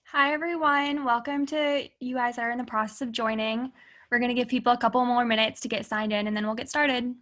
Hi, everyone. Welcome to you guys that are in the process of joining. We're going to give people a couple more minutes to get signed in, and then we'll get started.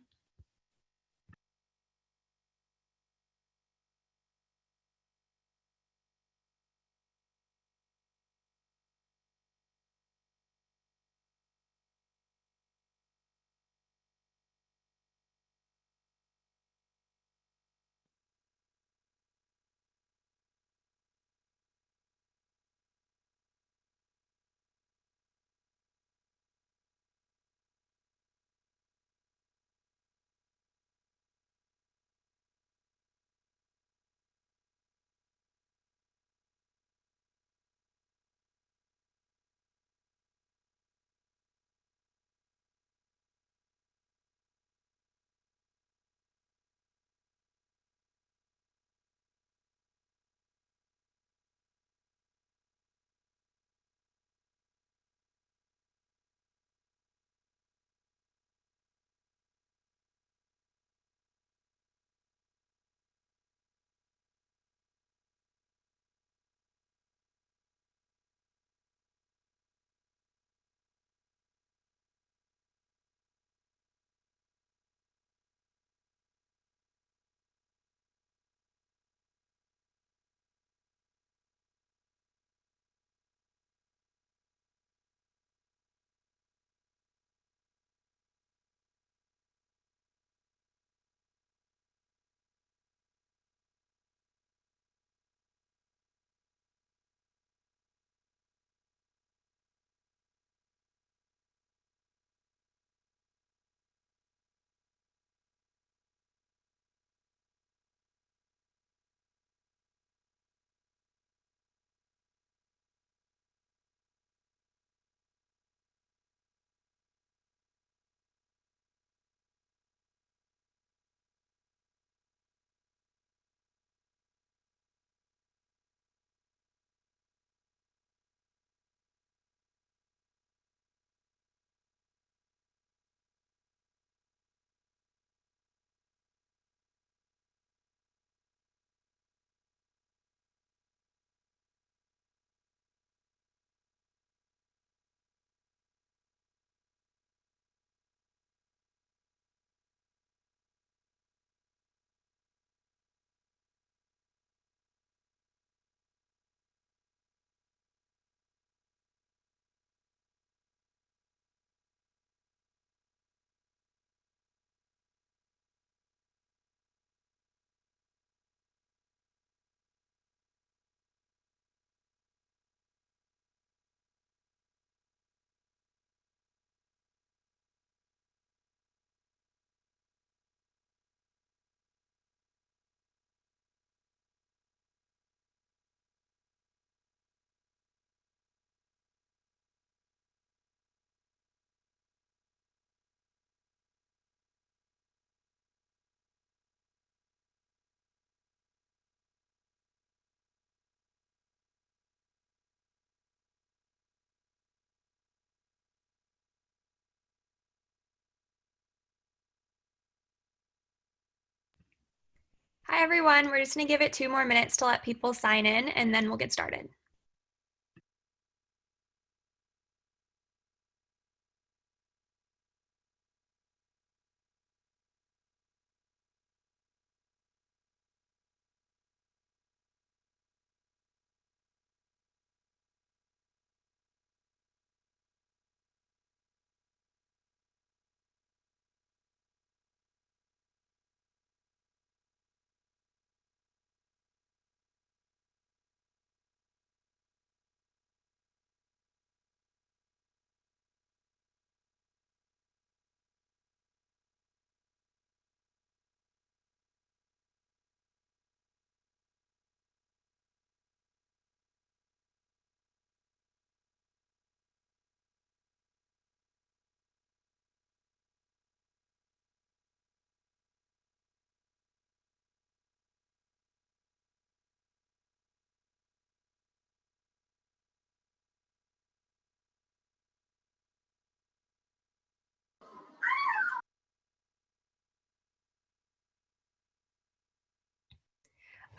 Hi, everyone. We're just going to give it 2 more minutes to let people sign in, and then we'll get started.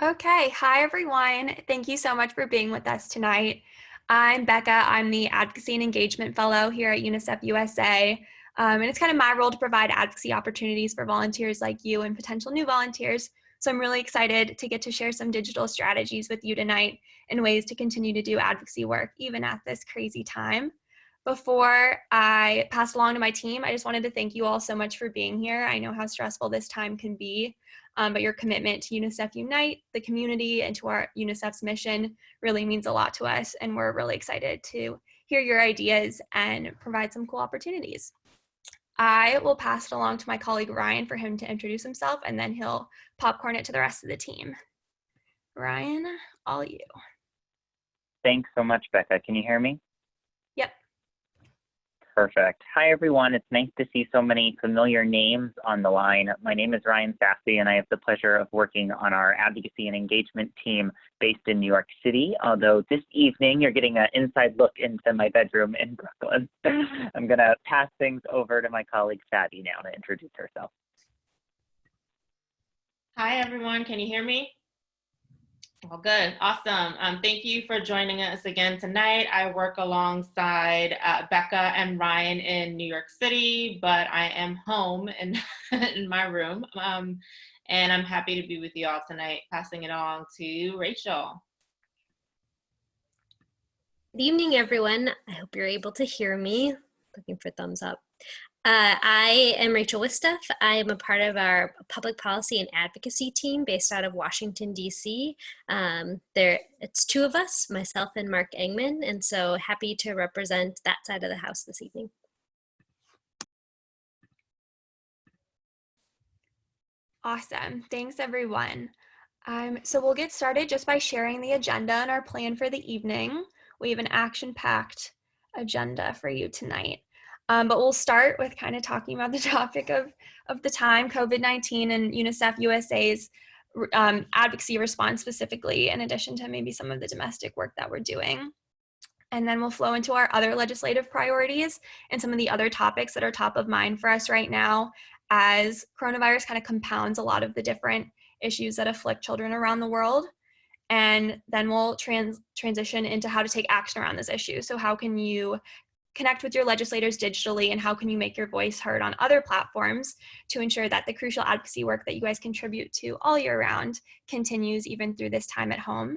Okay, hi everyone. Thank you so much for being with us tonight. I'm Becca. I'm the Advocacy and Engagement Fellow here at UNICEF USA. And it's kind of my role to provide advocacy opportunities for volunteers like you and potential new volunteers. So I'm really excited to get to share some digital strategies with you tonight and ways to continue to do advocacy work even at this crazy time. Before I pass along to my team, I just wanted to thank you all so much for being here. I know how stressful this time can be. But your commitment to UNICEF Unite, the community, and to our UNICEF's mission really means a lot to us, and we're really excited to hear your ideas and provide some cool opportunities. I will pass it along to my colleague Ryan for him to introduce himself, and then he'll popcorn it to the rest of the team. Ryan, all you. Thanks so much, Becca. Can you hear me? Yep. Perfect. Hi, everyone. It's nice to see so many familiar names on the line. My name is Ryan Sassy, and I have the pleasure of working on our advocacy and engagement team based in New York City. Although this evening, you're getting an inside look into my bedroom in Brooklyn. I'm going to pass things over to my colleague, Sadie, now to introduce herself. Hi, everyone. Can you hear me? Oh, good. Awesome. Thank you for joining us again tonight. I work alongside Becca and Ryan in New York City, but I am home in, in my room. And I'm happy to be with you all tonight, passing it on to Rachel. Good evening, everyone. I hope you're able to hear me. Looking for thumbs up. I am Rachel Wistoff. I am a part of our public policy and advocacy team based out of Washington, D.C. It's 2 of us, myself and Mark Engman, and so happy to represent that side of the house this evening. Awesome. Thanks, everyone. So we'll get started just by sharing the agenda and our plan for the evening. We have an action-packed agenda for you tonight. But we'll start with kind of talking about the topic of the time, COVID-19 and UNICEF USA's advocacy response specifically, in addition to maybe some of the domestic work that we're doing. And then we'll flow into our other legislative priorities and some of the other topics that are top of mind for us right now, as coronavirus kind of compounds a lot of the different issues that afflict children around the world. And then we'll transition into how to take action around this issue. So how can you connect with your legislators digitally, and how can you make your voice heard on other platforms to ensure that the crucial advocacy work that you guys contribute to all year round continues even through this time at home.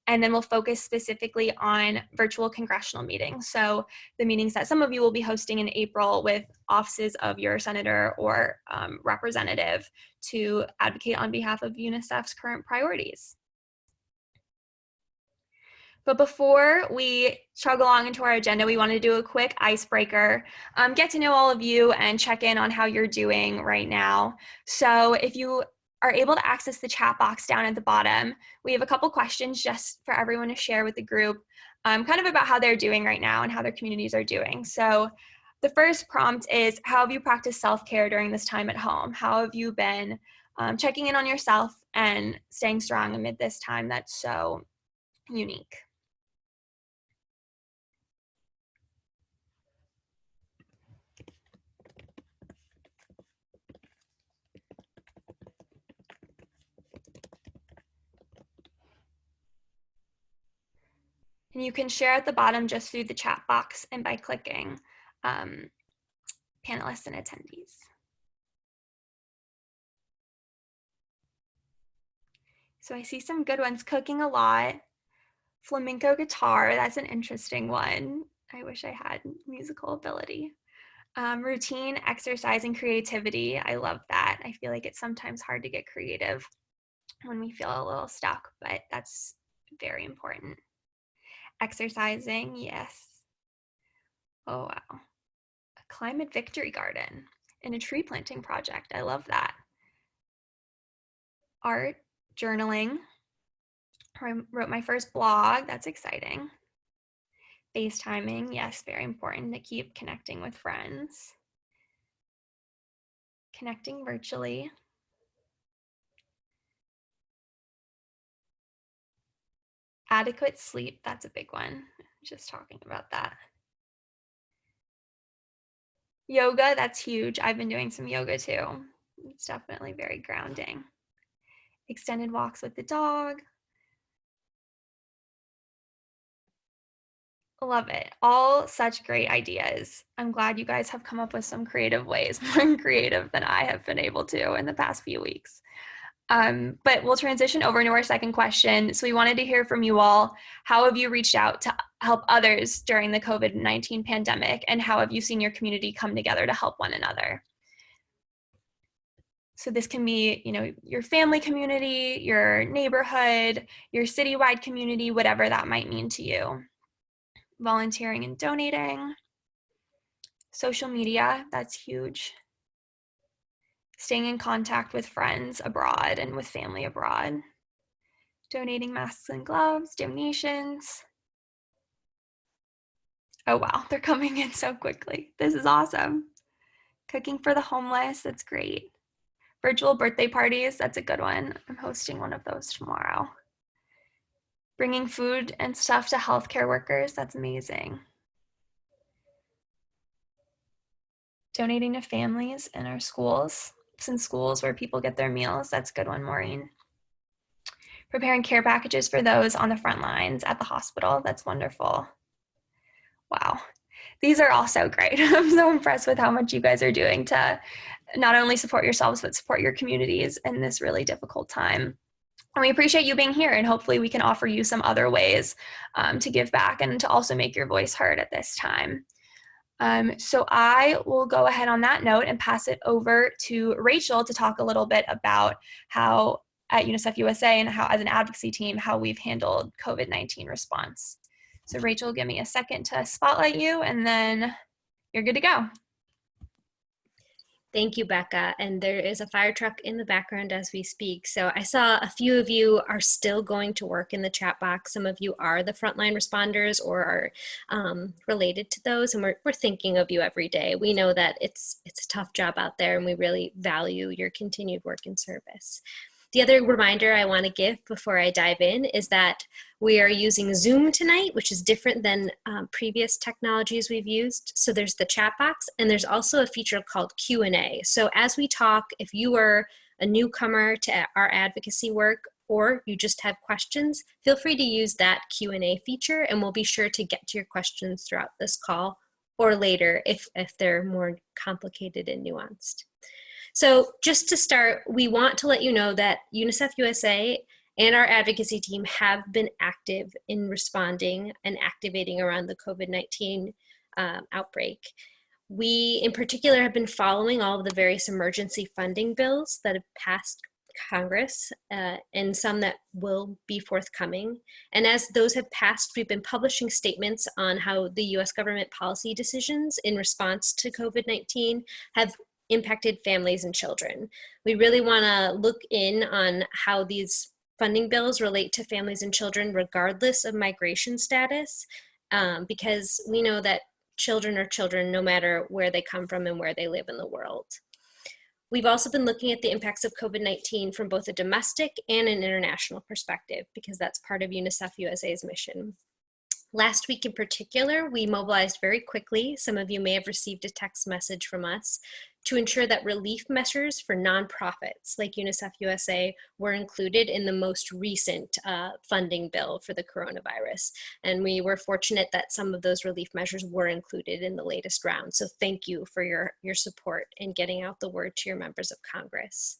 And then we'll focus specifically on virtual congressional meetings. So the meetings that some of you will be hosting in April with offices of your senator or representative to advocate on behalf of UNICEF's current priorities. But before we chug along into our agenda, we want to do a quick icebreaker, get to know all of you and check in on how you're doing right now. So if you are able to access the chat box down at the bottom, we have a couple questions just for everyone to share with the group, kind of about how they're doing right now and how their communities are doing. So the first prompt is, how have you practiced self-care during this time at home? How have you been checking in on yourself and staying strong amid this time that's so unique? And you can share at the bottom just through the chat box and by clicking panelists and attendees. So I see some good ones. Cooking a lot. Flamenco guitar, that's an interesting one. I wish I had musical ability. Routine, exercise, and creativity. I love that. I feel like it's sometimes hard to get creative when we feel a little stuck, but that's very important. Exercising, yes. Oh, wow. A climate victory garden and a tree planting project. I love that. Art, journaling. I wrote my first blog. That's exciting. FaceTiming, yes, very important to keep connecting with friends. Connecting virtually. Adequate sleep, that's a big one. Just talking about that. Yoga, that's huge. I've been doing some yoga too. It's definitely very grounding. Extended walks with the dog. Love it. All such great ideas. I'm glad you guys have come up with some creative ways, more creative than I have been able to in the past few weeks. But we'll transition over into our second question. So we wanted to hear from you all. How have you reached out to help others during the COVID-19 pandemic? And how have you seen your community come together to help one another? So this can be, your family community, your neighborhood, your citywide community, whatever that might mean to you. Volunteering and donating. Social media, that's huge. Staying in contact with friends abroad and with family abroad. Donating masks and gloves, donations. Oh wow, they're coming in so quickly. This is awesome. Cooking for the homeless, that's great. Virtual birthday parties, that's a good one. I'm hosting one of those tomorrow. Bringing food and stuff to healthcare workers, that's amazing. Donating to families in our schools, some schools where people get their meals, that's a good one, Maureen. Preparing care packages for those on the front lines at the hospital, that's wonderful. Wow, these are all so great. I'm so impressed with how much you guys are doing to not only support yourselves, but support your communities in this really difficult time. And we appreciate you being here, and hopefully we can offer you some other ways to give back and to also make your voice heard at this time. So I will go ahead on that note and pass it over to Rachel to talk a little bit about how at UNICEF USA and how as an advocacy team, how we've handled COVID-19 response. So Rachel, give me a second to spotlight you and then you're good to go. Thank you, Becca. And there is a fire truck in the background as we speak. So I saw a few of you are still going to work in the chat box. Some of you are the frontline responders or are related to those. And we're thinking of you every day. We know that it's a tough job out there and we really value your continued work and service. The other reminder I want to give before I dive in is that we are using Zoom tonight, which is different than previous technologies we've used. So there's the chat box and there's also a feature called Q&A. So as we talk, if you are a newcomer to our advocacy work or you just have questions, feel free to use that Q&A feature and we'll be sure to get to your questions throughout this call or later if they're more complicated and nuanced. So just to start, we want to let you know that UNICEF USA and our advocacy team have been active in responding and activating around the COVID-19 outbreak. We, in particular, have been following all of the various emergency funding bills that have passed Congress and some that will be forthcoming. And as those have passed, we've been publishing statements on how the US government policy decisions in response to COVID-19 have impacted families and children. We really want to look in on how these funding bills relate to families and children regardless of migration status, because we know that children are children no matter where they come from and where they live in the world. We've also been looking at the impacts of COVID-19 from both a domestic and an international perspective, because that's part of UNICEF USA's mission. Last week in particular, we mobilized very quickly. Some of you may have received a text message from us to ensure that relief measures for nonprofits like UNICEF USA were included in the most recent funding bill for the coronavirus. And we were fortunate that some of those relief measures were included in the latest round. So thank you for your support in getting out the word to your members of Congress.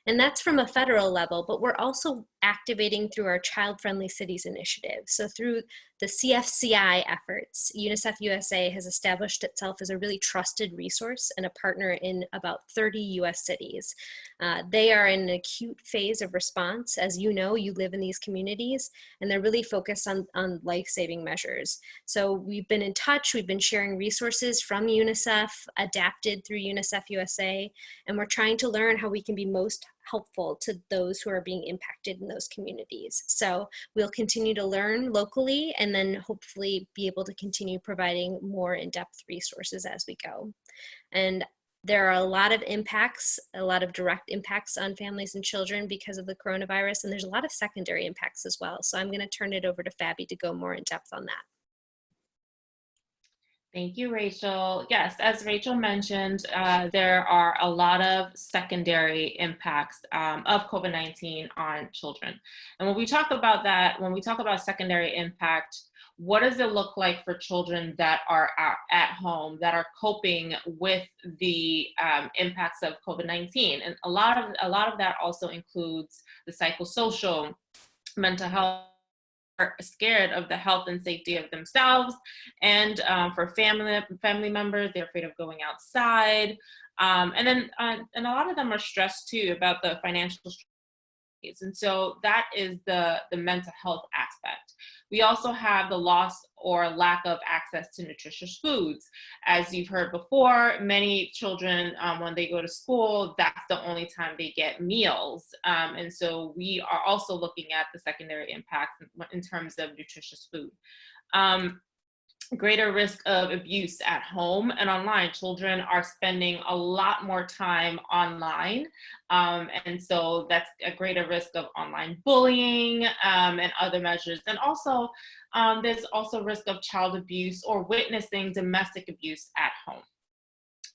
And that's from a federal level, but we're also activating through our Child Friendly Cities initiative. So through the CFCI efforts, UNICEF USA has established itself as a really trusted resource and a partner in about 30 US cities. They are in an acute phase of response. As you know, you live in these communities, and they're really focused on life-saving measures. So we've been in touch, we've been sharing resources from UNICEF, adapted through UNICEF USA, and we're trying to learn how we can be most helpful to those who are being impacted in those communities. So we'll continue to learn locally and then hopefully be able to continue providing more in-depth resources as we go. And there are a lot of impacts, a lot of direct impacts on families and children because of the coronavirus, and there's a lot of secondary impacts as well. So I'm going to turn it over to Fabi to go more in depth on that. Thank you, Rachel. Yes, as Rachel mentioned, there are a lot of secondary impacts of COVID-19 on children. And when we talk about that, when we talk about secondary impact, what does it look like for children that are at home, that are coping with the impacts of COVID-19? And a lot of that also includes the psychosocial, mental health, are scared of the health and safety of themselves, and for family members, they're afraid of going outside, and a lot of them are stressed too about the financial strategies. And so that is the mental health aspect. We also have the loss or lack of access to nutritious foods. As you've heard before, many children, when they go to school, that's the only time they get meals. And so we are also looking at the secondary impacts in terms of nutritious food. Greater risk of abuse at home and online. Children are spending a lot more time online. And so that's a greater risk of online bullying and other measures. And also, there's also risk of child abuse or witnessing domestic abuse at home.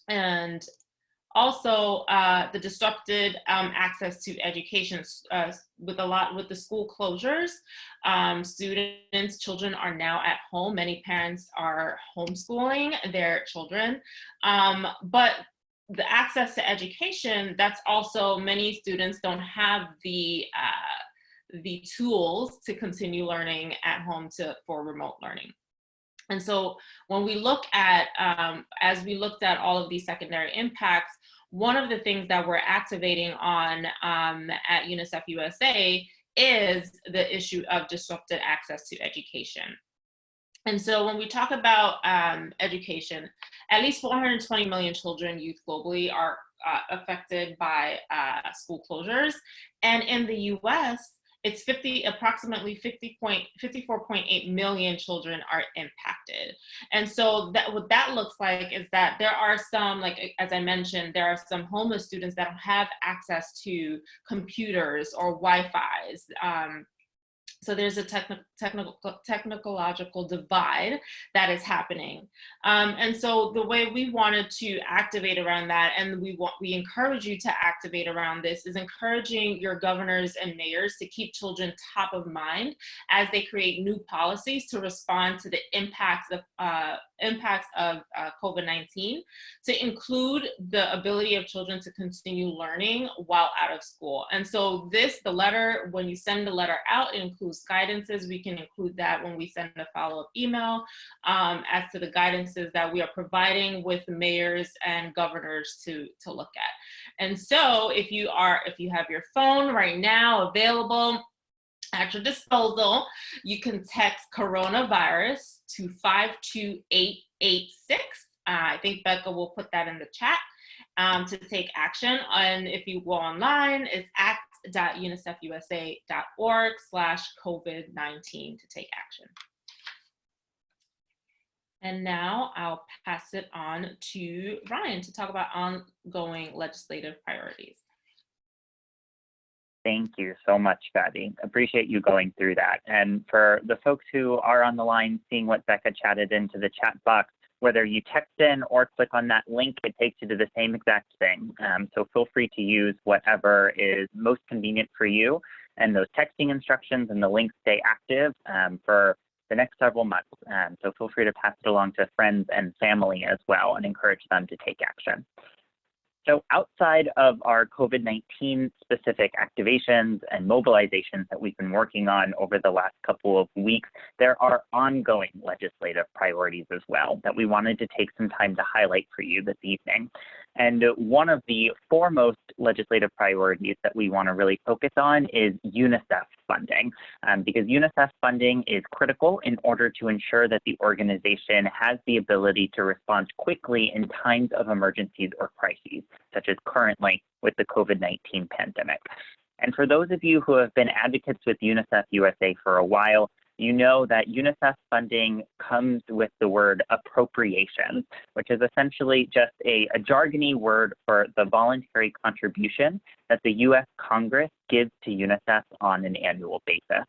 And also, the disrupted access to education with the school closures. Children are now at home. Many parents are homeschooling their children, but the access to education, that's also, many students don't have the tools to continue learning at home for remote learning. And so when we look at, as we looked at all of these secondary impacts, one of the things that we're activating on at UNICEF USA is the issue of disrupted access to education. And so when we talk about education, at least 420 million children, youth globally are affected by school closures. And in the US, it's approximately 54.8 million children are impacted. And so what that looks like is that there are some, like, as I mentioned, there are some homeless students that don't have access to computers or Wi-Fi's. So there's a technological divide that is happening. And so the way we wanted to activate around that, and we encourage you to activate around this, is encouraging your governors and mayors to keep children top of mind as they create new policies to respond to the impacts of COVID-19, to include the ability of children to continue learning while out of school. And so the letter, when you send the letter out, it includes guidances. We can include that when we send a follow-up email as to the guidances that we are providing with mayors and governors to look at. And so if you have your phone right now available at your disposal, you can text coronavirus to 52886. I think Becca will put that in the chat to take action. And if you go online, it's act.unicefusa.org/COVID-19 to take action. And now I'll pass it on to Ryan to talk about ongoing legislative priorities. Thank you so much, Fatty. Appreciate you going through that. And for the folks who are on the line seeing what Becca chatted into the chat box, whether you text in or click on that link, it takes you to the same exact thing. So feel free to use whatever is most convenient for you. And those texting instructions and the links stay active for the next several months. So feel free to pass it along to friends and family as well and encourage them to take action. So outside of our COVID-19 specific activations and mobilizations that we've been working on over the last couple of weeks, there are ongoing legislative priorities as well that we wanted to take some time to highlight for you this evening. And one of the foremost legislative priorities that we want to really focus on is UNICEF funding, because UNICEF funding is critical in order to ensure that the organization has the ability to respond quickly in times of emergencies or crises, such as currently with the COVID-19 pandemic. And for those of you who have been advocates with UNICEF USA for a while, you know that UNICEF funding comes with the word appropriations, which is essentially just a jargony word for the voluntary contribution that the U.S. Congress gives to UNICEF on an annual basis.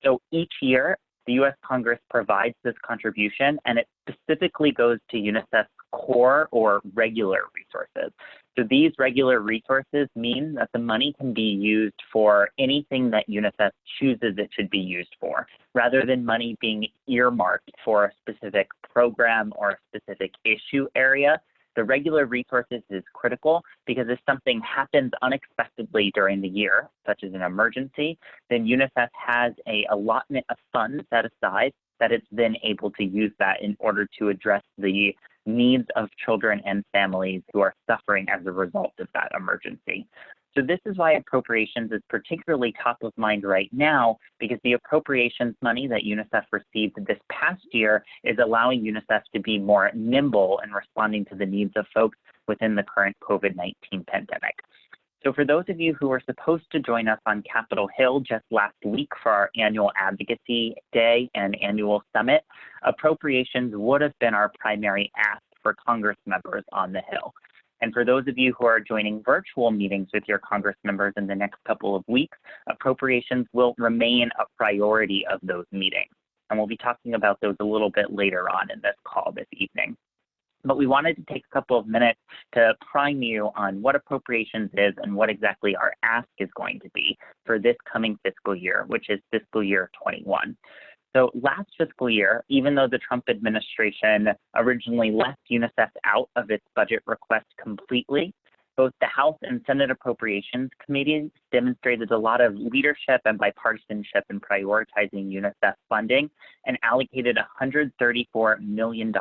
So each year, the U.S. Congress provides this contribution, and it specifically goes to UNICEF's core or regular resources. So these regular resources mean that the money can be used for anything that UNICEF chooses it should be used for, rather than money being earmarked for a specific program or a specific issue area. The regular resources is critical because if something happens unexpectedly during the year, such as an emergency, then UNICEF has an allotment of funds set aside that it's then able to use that in order to address the needs of children and families who are suffering as a result of that emergency. So this is why appropriations is particularly top of mind right now, because the appropriations money that UNICEF received this past year is allowing UNICEF to be more nimble in responding to the needs of folks within the current COVID-19 pandemic. So for those of you who were supposed to join us on Capitol Hill just last week for our annual Advocacy Day and annual summit, appropriations would have been our primary ask for Congress members on the Hill. And for those of you who are joining virtual meetings with your Congress members in the next couple of weeks, appropriations will remain a priority of those meetings. And we'll be talking about those a little bit later on in this call this evening. But we wanted to take a couple of minutes to prime you on what appropriations is and what exactly our ask is going to be for this coming fiscal year, which is fiscal year 21. So last fiscal year, even though the Trump administration originally left UNICEF out of its budget request completely, both the House and Senate Appropriations Committees demonstrated a lot of leadership and bipartisanship in prioritizing UNICEF funding and allocated $134 million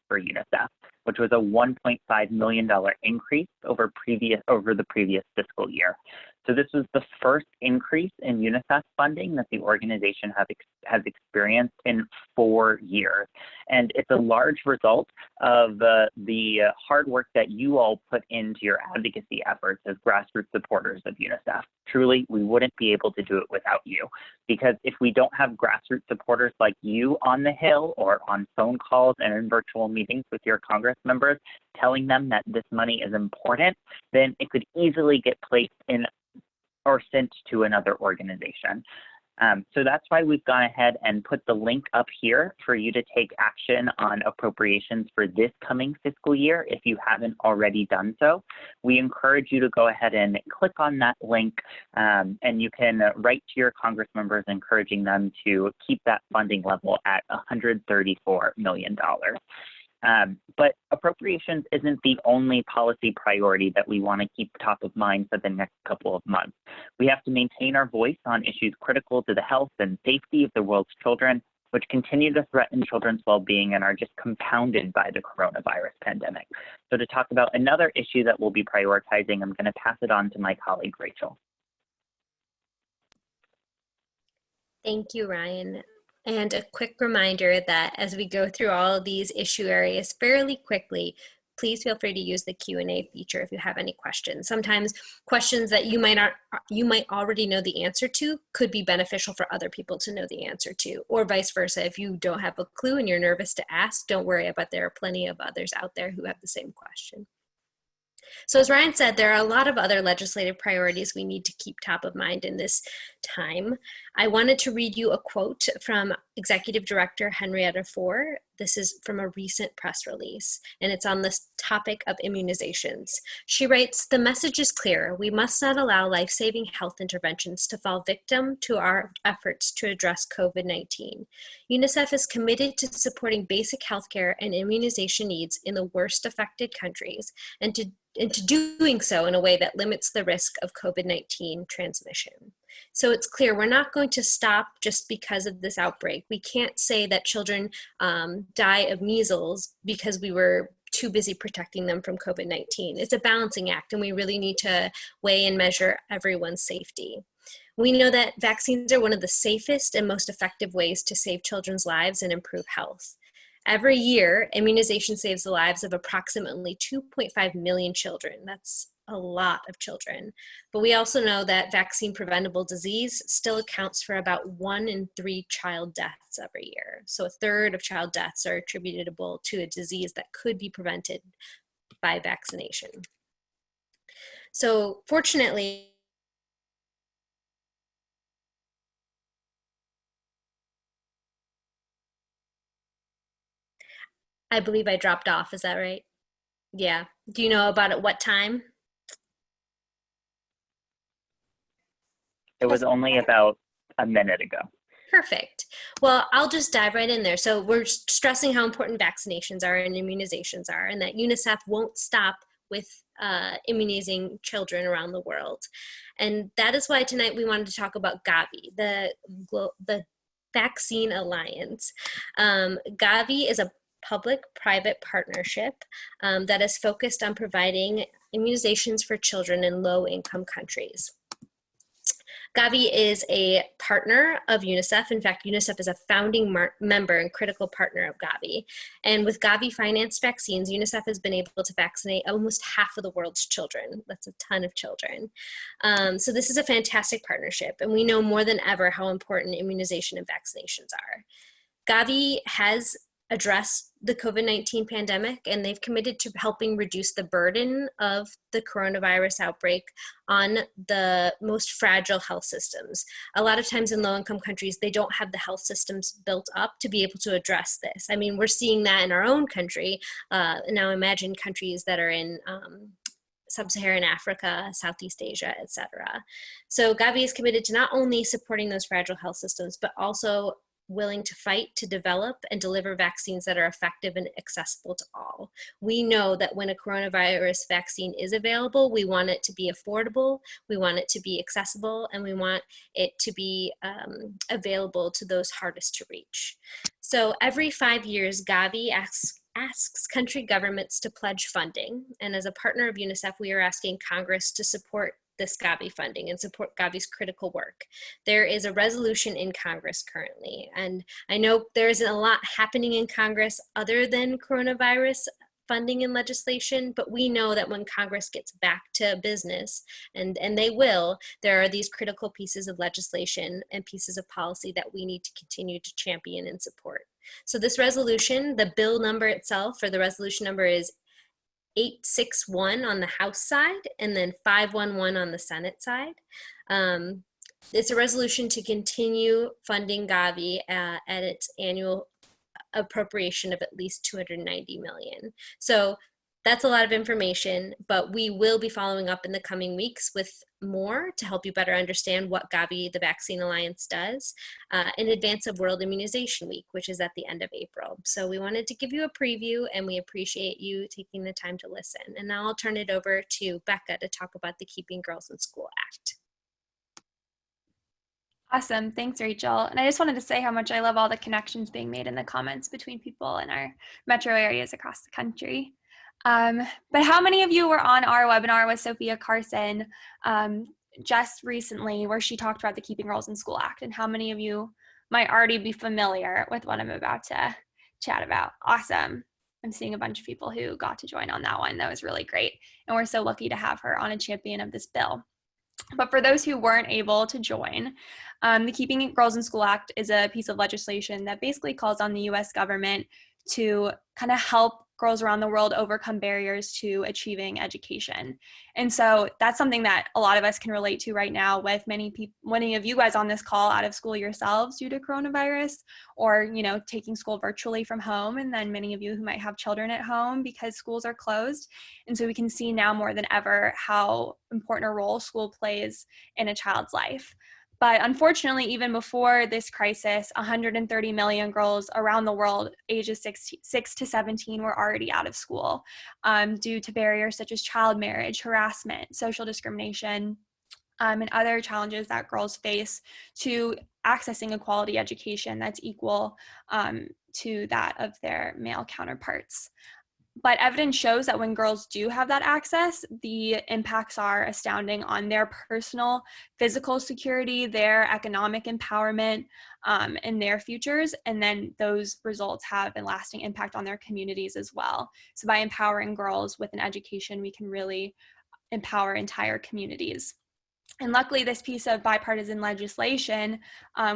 for UNICEF, which was a $1.5 million increase over the previous fiscal year. So this was the first increase in UNICEF funding that the organization has experienced in 4 years. And it's a large result of the hard work that you all put into your advocacy efforts as grassroots supporters of UNICEF. Truly, we wouldn't be able to do it without you, because if we don't have grassroots supporters like you on the Hill or on phone calls and in virtual meetings with your Congress members telling them that this money is important, then it could easily get placed in or sent to another organization. So that's why we've gone ahead and put the link up here for you to take action on appropriations for this coming fiscal year if you haven't already done so. We encourage you to go ahead and click on that link, and you can write to your Congress members encouraging them to keep that funding level at $134 million. But appropriations isn't the only policy priority that we want to keep top of mind for the next couple of months. We have to maintain our voice on issues critical to the health and safety of the world's children, which continue to threaten children's well-being and are just compounded by the coronavirus pandemic. So to talk about another issue that we'll be prioritizing, I'm going to pass it on to my colleague, Rachel. Thank you, Ryan. And a quick reminder that as we go through all of these issue areas fairly quickly, please feel free to use the Q&A feature if you have any questions. Sometimes questions that you might already know the answer to could be beneficial for other people to know the answer to, or vice versa. If you don't have a clue and you're nervous to ask, don't worry about, there are plenty of others out there who have the same question. So as Ryan said, there are a lot of other legislative priorities we need to keep top of mind in this time. I wanted to read you a quote from Executive Director Henrietta Fore. This is from a recent press release, and it's on this topic of immunizations. She writes, "The message is clear. We must not allow life-saving health interventions to fall victim to our efforts to address COVID-19. UNICEF is committed to supporting basic healthcare and immunization needs in the worst affected countries, and to doing so in a way that limits the risk of COVID-19 transmission." So it's clear we're not going to stop just because of this outbreak. We can't say that children die of measles because we were too busy protecting them from COVID-19. It's a balancing act, and we really need to weigh and measure everyone's safety. We know that vaccines are one of the safest and most effective ways to save children's lives and improve health. Every year, immunization saves the lives of approximately 2.5 million children. That's a lot of children. But we also know that vaccine-preventable disease still accounts for about 1 in 3 child deaths every year. So a third of child deaths are attributable to a disease that could be prevented by vaccination. So fortunately, I believe I dropped off, is that right? Yeah. Do you know about at what time? It was only about a minute ago. Perfect. Well, I'll just dive right in there. So we're stressing how important vaccinations are and immunizations are, and that UNICEF won't stop with immunizing children around the world. And that is why tonight we wanted to talk about Gavi, the Vaccine Alliance. Gavi is a public-private partnership that is focused on providing immunizations for children in low-income countries. Gavi is a partner of UNICEF. In fact, UNICEF is a founding member and critical partner of Gavi. And with Gavi-financed vaccines, UNICEF has been able to vaccinate almost half of the world's children. That's a ton of children. So this is a fantastic partnership, and we know more than ever how important immunization and vaccinations are. Gavi has addressed the COVID-19 pandemic, and they've committed to helping reduce the burden of the coronavirus outbreak on the most fragile health systems. A lot of times in low-income countries, they don't have the health systems built up to be able to address this. I mean, we're seeing that in our own country. Now imagine countries that are in Sub-Saharan Africa, Southeast Asia, etc. So Gavi is committed to not only supporting those fragile health systems, but also willing to fight to develop and deliver vaccines that are effective and accessible to all. We know that when a coronavirus vaccine is available, we want it to be affordable, we want it to be accessible, and we want it to be available to those hardest to reach. So every 5 years, Gavi asks country governments to pledge funding. And as a partner of UNICEF, we are asking Congress to support this Gavi funding and support Gavi's critical work. There is a resolution in Congress currently, and I know there isn't a lot happening in Congress other than coronavirus funding and legislation, but we know that when Congress gets back to business, and they will, there are these critical pieces of legislation and pieces of policy that we need to continue to champion and support. So this resolution, the bill number itself, or the resolution number, is 861 on the House side, and then 511 on the Senate side. It's a resolution to continue funding Gavi at its annual appropriation of at least $290 million. So that's a lot of information, but we will be following up in the coming weeks with more to help you better understand what Gavi, the Vaccine Alliance, does in advance of World Immunization Week, which is at the end of April. So we wanted to give you a preview, and we appreciate you taking the time to listen. And now I'll turn it over to Becca to talk about the Keeping Girls in School Act. Awesome. Thanks, Rachel. And I just wanted to say how much I love all the connections being made in the comments between people in our metro areas across the country. But how many of you were on our webinar with Sophia Carson just recently, where she talked about the Keeping Girls in School Act, and how many of you might already be familiar with what I'm about to chat about? Awesome. I'm seeing a bunch of people who got to join on that one. That was really great. And we're so lucky to have her on a champion of this bill. But for those who weren't able to join, the Keeping Girls in School Act is a piece of legislation that basically calls on the U.S. government to kind of help girls around the world overcome barriers to achieving education. And so that's something that a lot of us can relate to right now, with many of you guys on this call out of school yourselves due to coronavirus, or taking school virtually from home, and then many of you who might have children at home because schools are closed. And so we can see now more than ever how important a role school plays in a child's life. But unfortunately, even before this crisis, 130 million girls around the world ages 6 to 17 were already out of school due to barriers such as child marriage, harassment, social discrimination, and other challenges that girls face to accessing a quality education that's equal to that of their male counterparts. But evidence shows that when girls do have that access, the impacts are astounding on their personal physical security, their economic empowerment, and their futures. And then those results have a lasting impact on their communities as well. So by empowering girls with an education, we can really empower entire communities. And luckily, this piece of bipartisan legislation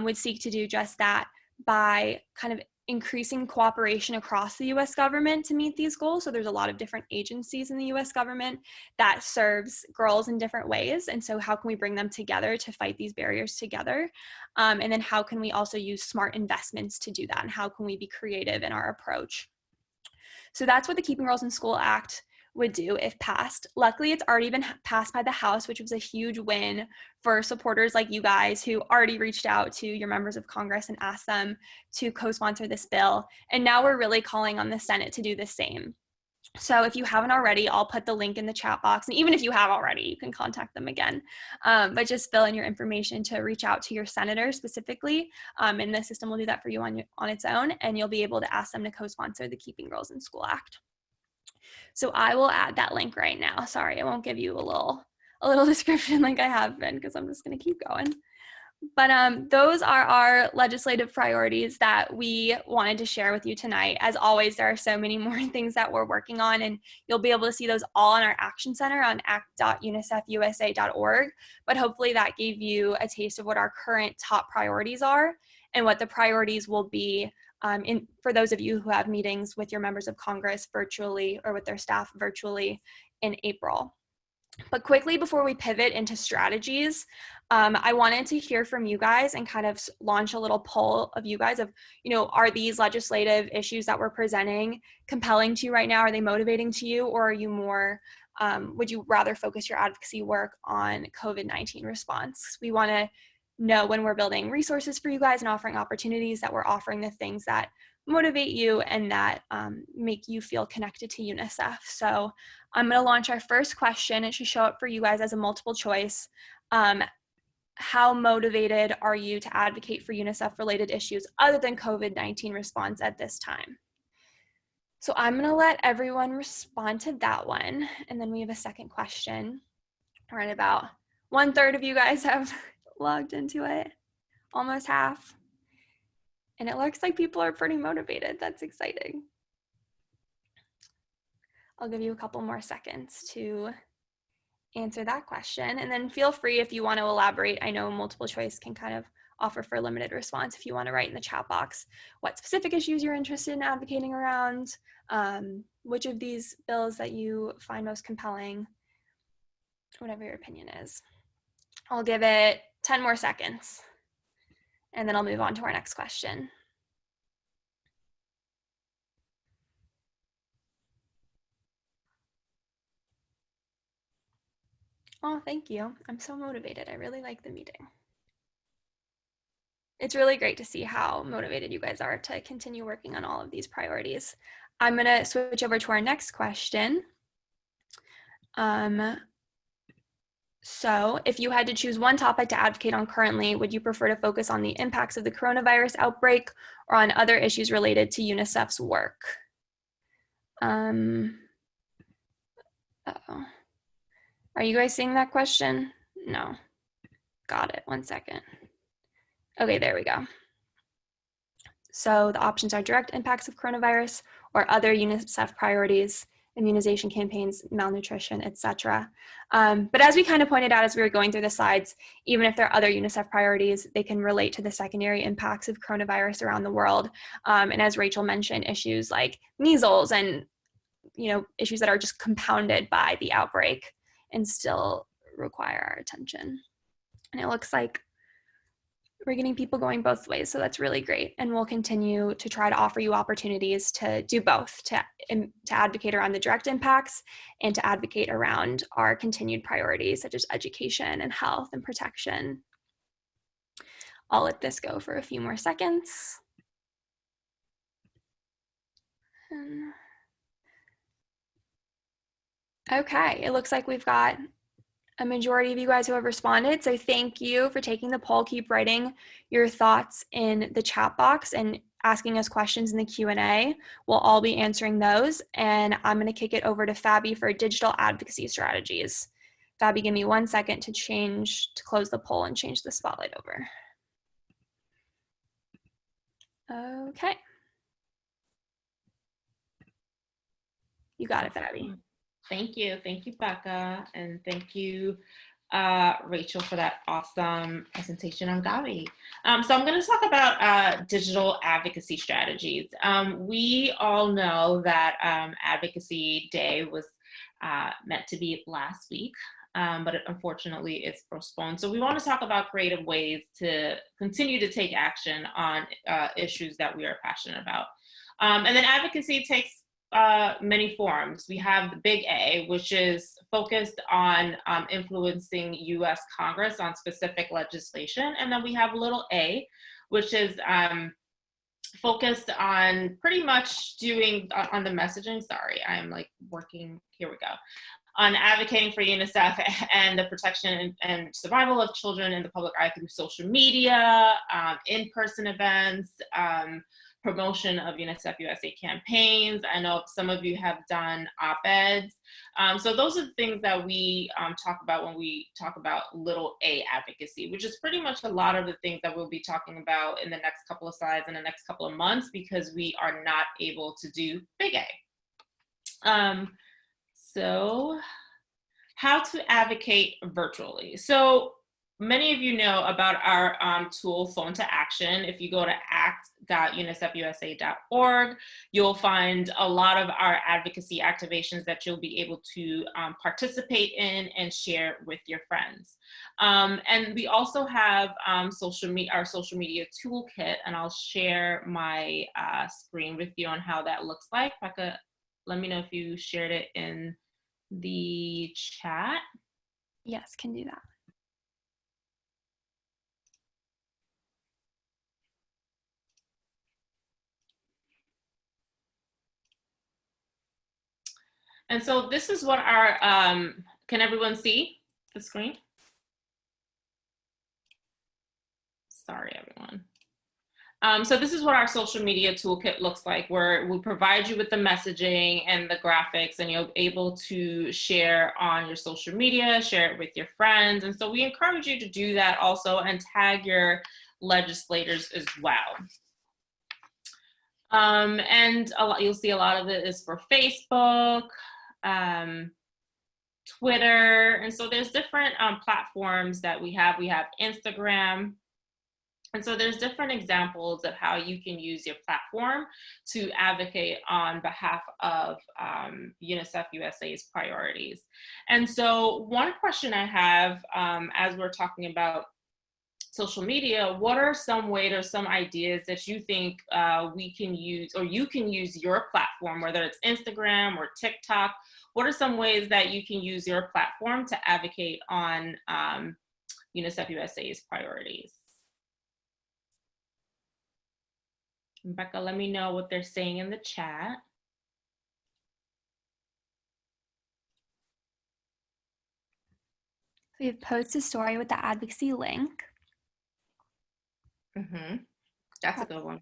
would seek to do just that by kind of increasing cooperation across the U.S. government to meet these goals. So there's a lot of different agencies in the U.S. government that serves girls in different ways. And so how can we bring them together to fight these barriers together? And then how can we also use smart investments to do that? And how can we be creative in our approach? So that's what the Keeping Girls in School Act would do if passed. Luckily, it's already been passed by the House, which was a huge win for supporters like you guys who already reached out to your members of Congress and asked them to co-sponsor this bill. And now we're really calling on the Senate to do the same. So if you haven't already, I'll put the link in the chat box. And even if you have already, you can contact them again. But just fill in your information to reach out to your senator specifically. And the system will do that for you on its own. And you'll be able to ask them to co-sponsor the Keeping Girls in School Act. So I will add that link right now. Sorry, I won't give you a little description like I have been, because I'm just going to keep going. But those are our legislative priorities that we wanted to share with you tonight. As always, there are so many more things that we're working on, and you'll be able to see those all in our Action Center on act.unicefusa.org. But hopefully that gave you a taste of what our current top priorities are and what the priorities will be for those of you who have meetings with your members of Congress virtually or with their staff virtually in April. But quickly, before we pivot into strategies, I wanted to hear from you guys and kind of launch a little poll of you guys of, are these legislative issues that we're presenting compelling to you right now? Are they motivating to you? Or are you more, would you rather focus your advocacy work on COVID-19 response? We want to know when we're building resources for you guys and offering opportunities that we're offering the things that motivate you and that make you feel connected to UNICEF. So I'm going to launch our first question. It should show up for you guys as a multiple choice. How motivated are you to advocate for UNICEF related issues other than COVID-19 response at this time? So I'm going to let everyone respond to that one. And then we have a second question. We're at about 1/3 of you guys have logged into it, almost half. And it looks like people are pretty motivated. That's exciting. I'll give you a couple more seconds to answer that question. And then feel free if you want to elaborate. I know multiple choice can kind of offer for a limited response. If you want to write in the chat box what specific issues you're interested in advocating around, which of these bills that you find most compelling, whatever your opinion is. I'll give it 10 more seconds, and then I'll move on to our next question. Oh, thank you. I'm so motivated. I really like the meeting. It's really great to see how motivated you guys are to continue working on all of these priorities. I'm going to switch over to our next question. So if you had to choose one topic to advocate on currently, would you prefer to focus on the impacts of the coronavirus outbreak or on other issues related to UNICEF's work? Uh-oh. Are you guys seeing that question? No. Got it. 1 second. Okay, there we go. So the options are direct impacts of coronavirus or other UNICEF priorities, immunization campaigns, malnutrition, etc. But as we kind of pointed out as we were going through the slides, even if there are other UNICEF priorities, they can relate to the secondary impacts of coronavirus around the world. And as Rachel mentioned, issues like measles and issues that are just compounded by the outbreak and still require our attention. And it looks like we're getting people going both ways, so that's really great. And we'll continue to try to offer you opportunities to do both, to advocate around the direct impacts and to advocate around our continued priorities, such as education and health and protection. I'll let this go for a few more seconds. Okay, it looks like we've got a majority of you guys who have responded. So thank you for taking the poll. Keep writing your thoughts in the chat box and asking us questions in the Q&A. We'll all be answering those. And I'm going to kick it over to Fabi for digital advocacy strategies. Fabi, give me 1 second to close the poll and change the spotlight over. Okay. You got it, Fabi. Thank you, Becca, and thank you, Rachel, for that awesome presentation on Gavi. So I'm going to talk about digital advocacy strategies. We all know that Advocacy Day was meant to be last week, but unfortunately it's postponed. So we want to talk about creative ways to continue to take action on issues that we are passionate about. And then advocacy takes many forms. We have the big A, which is focused on influencing US Congress on specific legislation. And then we have little a, which is focused on pretty much doing on the messaging. Sorry, I'm like working, here we go. On advocating for UNICEF and the protection and survival of children in the public eye through social media, in-person events, promotion of UNICEF USA campaigns. I know some of you have done op-eds. So those are the things that we talk about when we talk about little a advocacy, which is pretty much a lot of the things that we'll be talking about in the next couple of slides in the next couple of months, because we are not able to do big A. So how to advocate virtually. So many of you know about our tool, Phone to Action. If you go to act.unicefusa.org, you'll find a lot of our advocacy activations that you'll be able to participate in and share with your friends. And we also have our social media toolkit, and I'll share my screen with you on how that looks like. Becca, let me know if you shared it in the chat. Yes, can do that. And so this is what our, can everyone see the screen? Sorry, everyone. So this is what our social media toolkit looks like, where we provide you with the messaging and the graphics, and you're able to share on your social media, share it with your friends. And so we encourage you to do that also, and tag your legislators as well. And you'll see a lot of it is for Facebook, Twitter. And so there's different platforms that we have. We have Instagram. And so there's different examples of how you can use your platform to advocate on behalf of UNICEF USA's priorities. And so one question I have as we're talking about social media, what are some ways or some ideas that you think we can use, or you can use your platform, whether it's Instagram or TikTok? What are some ways that you can use your platform to advocate on UNICEF USA's priorities? Becca, let me know what they're saying in the chat. We've posted a story with the advocacy link. Mm-hmm. That's a good one.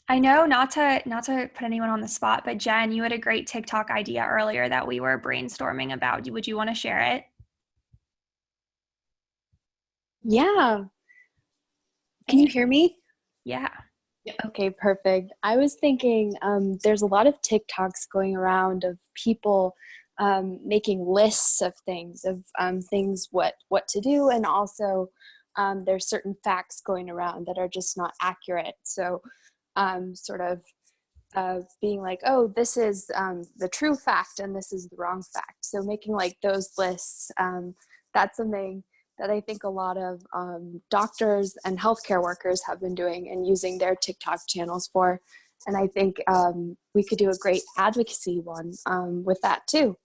I know not to put anyone on the spot, but Jen, you had a great TikTok idea earlier that we were brainstorming about. Would you want to share it? Yeah. Can you hear me? Yeah. Okay, perfect. I was thinking there's a lot of TikToks going around of people making lists of things, what to do, and also there's certain facts going around that are just not accurate. So sort of being like, oh, this is the true fact and this is the wrong fact. So making like those lists, that's something that I think a lot of doctors and healthcare workers have been doing and using their TikTok channels for. And I think we could do a great advocacy one with that too.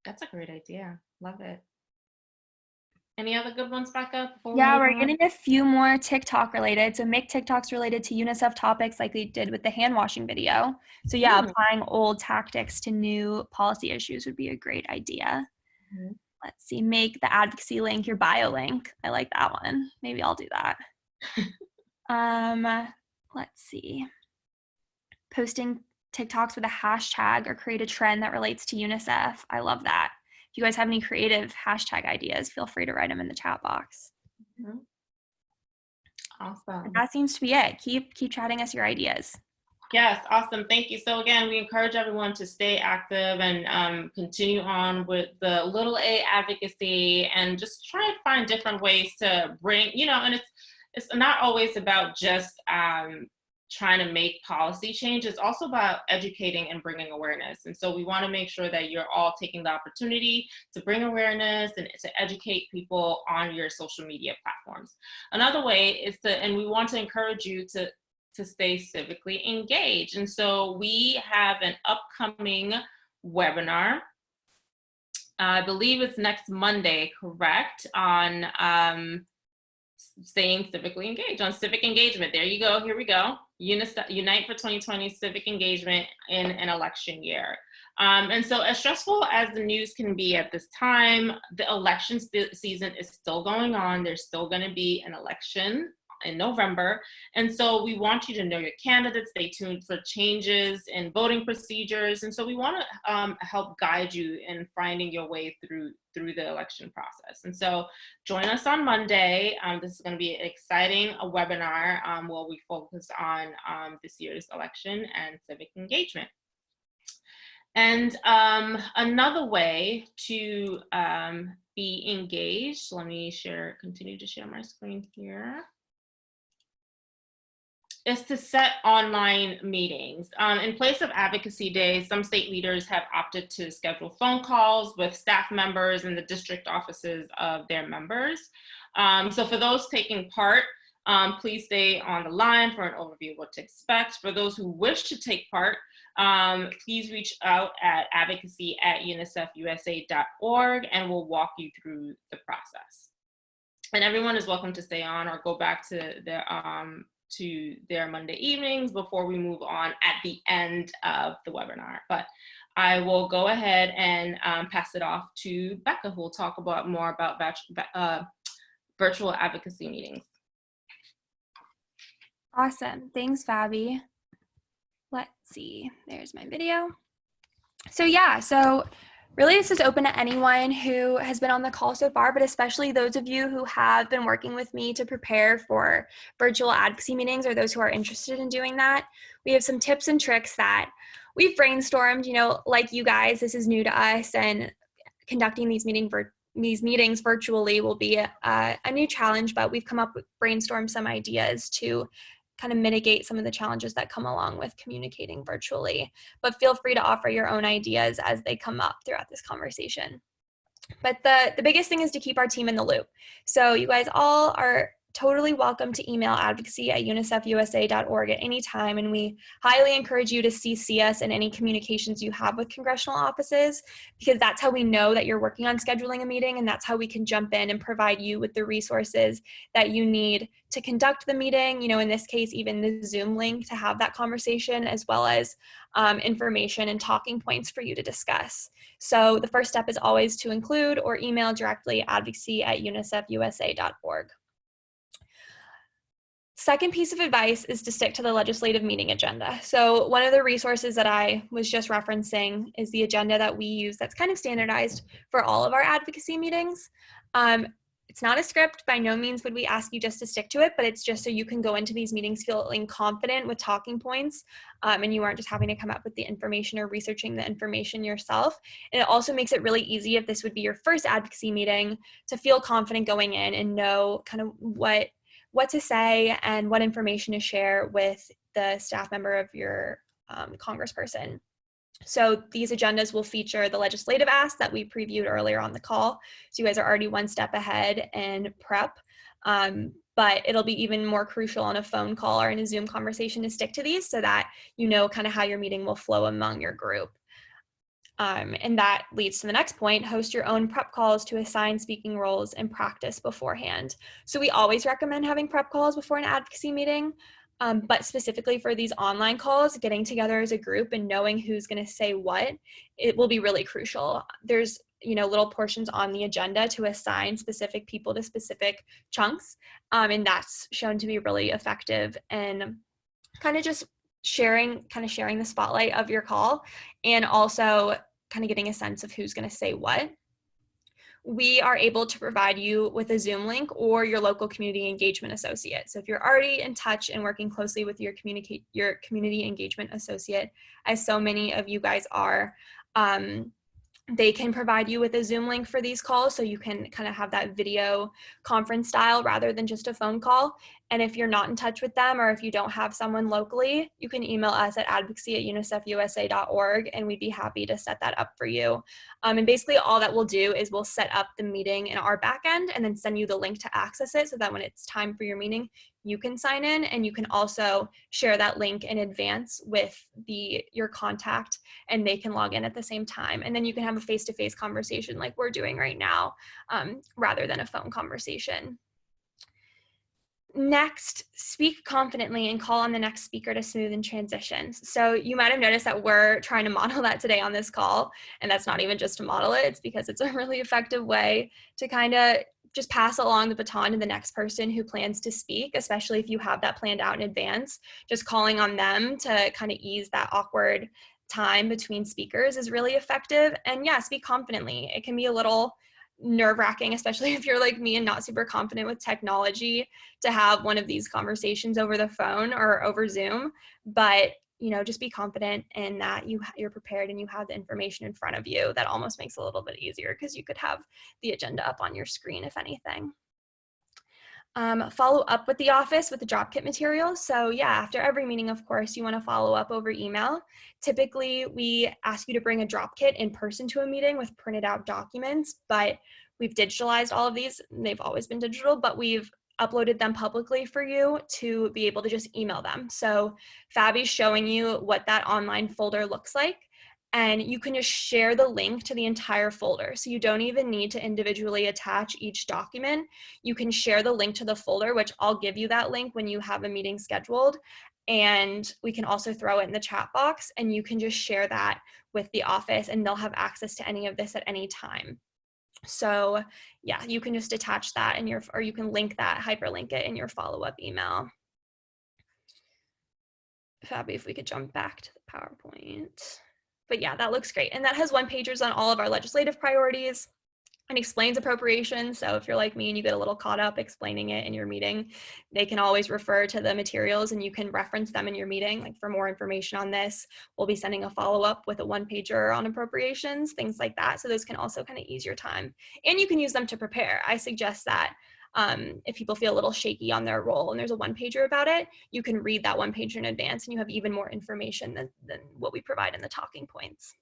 That's a great idea. Love it. Any other good ones, Becca, before we Yeah, move we're on? getting a few more TikTok related. So make TikToks related to UNICEF topics like we did with the hand washing video. So yeah, applying old tactics to new policy issues would be a great idea. Mm-hmm. Let's see, make the advocacy link your bio link. I like that one. Maybe I'll do that. Let's see. Posting TikToks with a hashtag or create a trend that relates to UNICEF. I love that. If you guys have any creative hashtag ideas, feel free to write them in the chat box. Mm-hmm. Awesome. And that seems to be it. Keep chatting us your ideas. Yes, awesome. Thank you. So again, we encourage everyone to stay active and continue on with the little a advocacy and just try to find different ways to bring, and it's not always about just trying to make policy change. It's also about educating and bringing awareness. And so we want to make sure that you're all taking the opportunity to bring awareness and to educate people on your social media platforms. Another way is and we want to encourage you to stay civically engaged. And so we have an upcoming webinar. I believe it's next Monday, correct? On staying civically engaged, on civic engagement. There you go. Here we go. Unite for 2020 civic engagement in an election year. And so as stressful as the news can be at this time, the election season is still going on. There's still going to be an election in November. And so we want you to know your candidates, stay tuned for changes in voting procedures. And so we want to help guide you in finding your way through the election process. And so join us on Monday. This is going to be an exciting webinar where we focus on this year's election and civic engagement. And another way to be engaged, let me continue to share my screen here, is to set online meetings. In place of advocacy days, some state leaders have opted to schedule phone calls with staff members in the district offices of their members. So for those taking part, please stay on the line for an overview of what to expect. For those who wish to take part, please reach out at advocacy@unicefusa.org and we'll walk you through the process. And everyone is welcome to stay on or go back to their Monday evenings before we move on at the end of the webinar. But I will go ahead and pass it off to Becca, who will talk more about virtual advocacy meetings. Awesome. Thanks, Fabi. Let's see. There's my video. So yeah, really, this is open to anyone who has been on the call so far, but especially those of you who have been working with me to prepare for virtual advocacy meetings or those who are interested in doing that. We have some tips and tricks that we've brainstormed, like you guys, this is new to us, and conducting these meetings virtually will be a new challenge, but we've come up with brainstormed some ideas to kind of mitigate some of the challenges that come along with communicating virtually. But feel free to offer your own ideas as they come up throughout this conversation. But the biggest thing is to keep our team in the loop. So you guys all are totally welcome to email advocacy@unicefusa.org at any time, and we highly encourage you to CC us in any communications you have with congressional offices, because that's how we know that you're working on scheduling a meeting, and that's how we can jump in and provide you with the resources that you need to conduct the meeting, in this case, even the Zoom link to have that conversation, as well as information and talking points for you to discuss. So the first step is always to include or email directly advocacy@unicefusa.org. Second piece of advice is to stick to the legislative meeting agenda. So one of the resources that I was just referencing is the agenda that we use that's kind of standardized for all of our advocacy meetings. It's not a script. By no means would we ask you just to stick to it, but it's just so you can go into these meetings feeling confident with talking points, and you aren't just having to come up with the information or researching the information yourself. And it also makes it really easy, if this would be your first advocacy meeting, to feel confident going in and know kind of what what to say and what information to share with the staff member of your congressperson. So these agendas will feature the legislative asks that we previewed earlier on the call. So you guys are already one step ahead in prep. But it'll be even more crucial on a phone call or in a Zoom conversation to stick to these so that you know kind of how your meeting will flow among your group. And that leads to the next point: host your own prep calls to assign speaking roles and practice beforehand. So we always recommend having prep calls before an advocacy meeting, but specifically for these online calls, getting together as a group and knowing who's going to say what, it will be really crucial. There's little portions on the agenda to assign specific people to specific chunks, and that's shown to be really effective and kind of just sharing the spotlight of your call, and also kind of getting a sense of who's going to say what. We are able to provide you with a Zoom link or your local community engagement associate. So if you're already in touch and working closely with your community engagement associate, as so many of you guys are, they can provide you with a Zoom link for these calls, so you can kind of have that video conference style rather than just a phone call. And if you're not in touch with them, or if you don't have someone locally, you can email us at advocacy@unicefusa.org, and we'd be happy to set that up for you. And basically all that we'll do is we'll set up the meeting in our back end and then send you the link to access it, so that when it's time for your meeting, you can sign in, and you can also share that link in advance with your contact, and they can log in at the same time. And then you can have a face-to-face conversation like we're doing right now, rather than a phone conversation. Next, speak confidently and call on the next speaker to smoothen transitions. So you might have noticed that we're trying to model that today on this call, and that's not even just to model it, it's because it's a really effective way to kind of just pass along the baton to the next person who plans to speak, especially if you have that planned out in advance. Just calling on them to kind of ease that awkward time between speakers is really effective. And yeah, speak confidently. It can be a little nerve-wracking, especially if you're like me and not super confident with technology, to have one of these conversations over the phone or over Zoom. But just be confident in that you're prepared and you have the information in front of you. That almost makes it a little bit easier, because you could have the agenda up on your screen if anything. Follow up with the office with the drop kit materials. So yeah, after every meeting, of course, you want to follow up over email. Typically, we ask you to bring a drop kit in person to a meeting with printed out documents, but we've digitalized all of these. They've always been digital, but we've uploaded them publicly for you to be able to just email them. So Fabi's showing you what that online folder looks like, and you can just share the link to the entire folder. So you don't even need to individually attach each document. You can share the link to the folder, which I'll give you that link when you have a meeting scheduled. And we can also throw it in the chat box, and you can just share that with the office, and they'll have access to any of this at any time. So yeah, you can just attach that or you can link that, hyperlink it in your follow-up email. Fabi, if we could jump back to the PowerPoint. But yeah, that looks great. And that has one-pagers on all of our legislative priorities and explains appropriations. So if you're like me and you get a little caught up explaining it in your meeting, they can always refer to the materials and you can reference them in your meeting. Like, for more information on this, we'll be sending a follow-up with a one-pager on appropriations, things like that. So those can also kind of ease your time. And you can use them to prepare. I suggest that if people feel a little shaky on their role and there's a one-pager about it, you can read that one-pager in advance and you have even more information than what we provide in the talking points.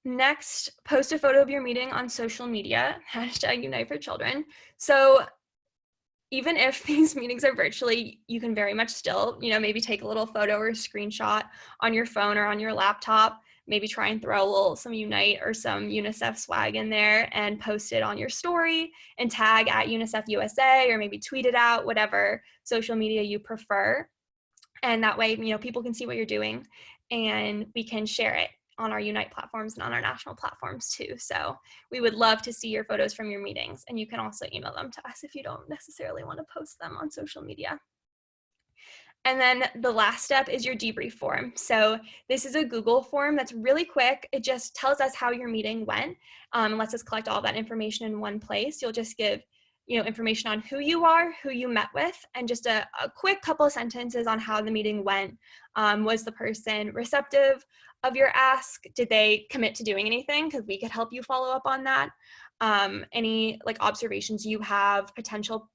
Next, post a photo of your meeting on social media, #UniteForChildren. So even if these meetings are virtually, you can very much still, maybe take a little photo or a screenshot on your phone or on your laptop, maybe try and throw some Unite or some UNICEF swag in there and post it on your story and tag @UNICEF USA, or maybe tweet it out, whatever social media you prefer. And that way, people can see what you're doing, and we can share it on our Unite platforms and on our national platforms too. So we would love to see your photos from your meetings, and you can also email them to us if you don't necessarily want to post them on social media. And then the last step is your debrief form. So this is a Google form that's really quick. It just tells us how your meeting went, and lets us collect all that information in one place. You'll just give information on who you are, who you met with, and just a quick couple of sentences on how the meeting went. Was the person receptive of your ask? Did they commit to doing anything? Because we could help you follow up on that. Any observations you have, potential